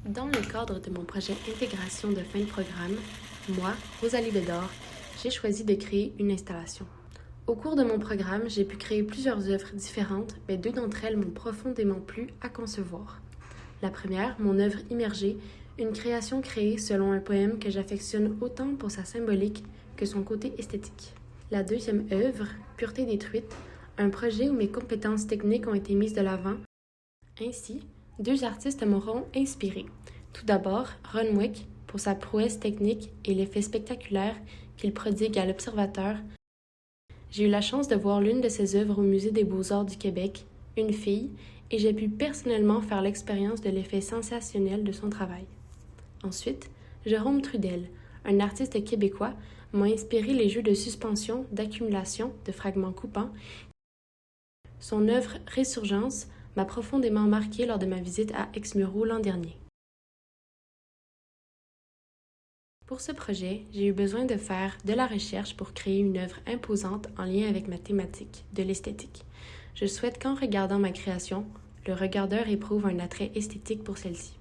Dans le cadre de mon projet Intégration de fin de programme, moi, Rosalie Bédard, j'ai choisi de créer une installation. Au cours de mon programme, j'ai pu créer plusieurs œuvres différentes, mais deux d'entre elles m'ont profondément plu à concevoir. La première, mon œuvre immergée, une création créée selon un poème que j'affectionne autant pour sa symbolique que son côté esthétique. La deuxième œuvre, Pureté détruite, un projet où mes compétences techniques ont été mises de l'avant. Ainsi, deux artistes m'auront inspiré. Tout d'abord, Ron Wick, pour sa prouesse technique et l'effet spectaculaire qu'il prodigue à l'observateur. J'ai eu la chance de voir l'une de ses œuvres au Musée des Beaux-Arts du Québec, Une fille, et j'ai pu personnellement faire l'expérience de l'effet sensationnel de son travail. Ensuite, Jérôme Trudel, un artiste québécois, m'a inspiré les jeux de suspension, d'accumulation, de fragments coupants. Son œuvre Résurgence m'a profondément marqué lors de ma visite à Exmuro l'an dernier. Pour ce projet, j'ai eu besoin de faire de la recherche pour créer une œuvre imposante en lien avec ma thématique, de l'esthétique. Je souhaite qu'en regardant ma création, le regardeur éprouve un attrait esthétique pour celle-ci.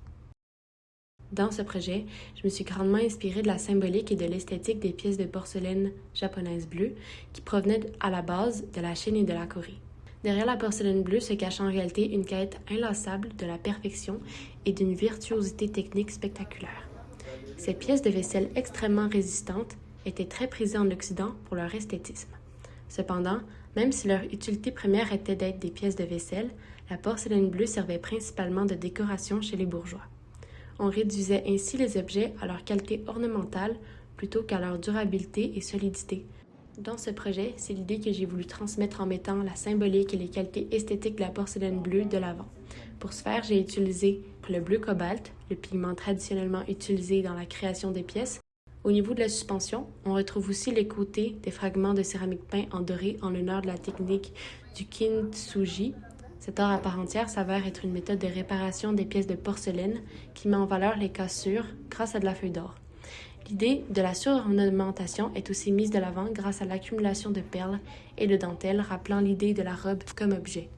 Dans ce projet, je me suis grandement inspirée de la symbolique et de l'esthétique des pièces de porcelaine japonaise bleue qui provenaient à la base de la Chine et de la Corée. Derrière la porcelaine bleue se cache en réalité une quête inlassable de la perfection et d'une virtuosité technique spectaculaire. Ces pièces de vaisselle extrêmement résistantes étaient très prisées en Occident pour leur esthétisme. Cependant, même si leur utilité première était d'être des pièces de vaisselle, la porcelaine bleue servait principalement de décoration chez les bourgeois. On réduisait ainsi les objets à leur qualité ornementale plutôt qu'à leur durabilité et solidité. Dans ce projet, c'est l'idée que j'ai voulu transmettre en mettant la symbolique et les qualités esthétiques de la porcelaine bleue de l'avant. Pour ce faire, j'ai utilisé le bleu cobalt, le pigment traditionnellement utilisé dans la création des pièces. Au niveau de la suspension, on retrouve aussi les côtés des fragments de céramique peint en doré en l'honneur de la technique du kintsugi. Cet art à part entière s'avère être une méthode de réparation des pièces de porcelaine qui met en valeur les cassures grâce à de la feuille d'or. L'idée de la surornementation est aussi mise de l'avant grâce à l'accumulation de perles et de dentelles rappelant l'idée de la robe comme objet.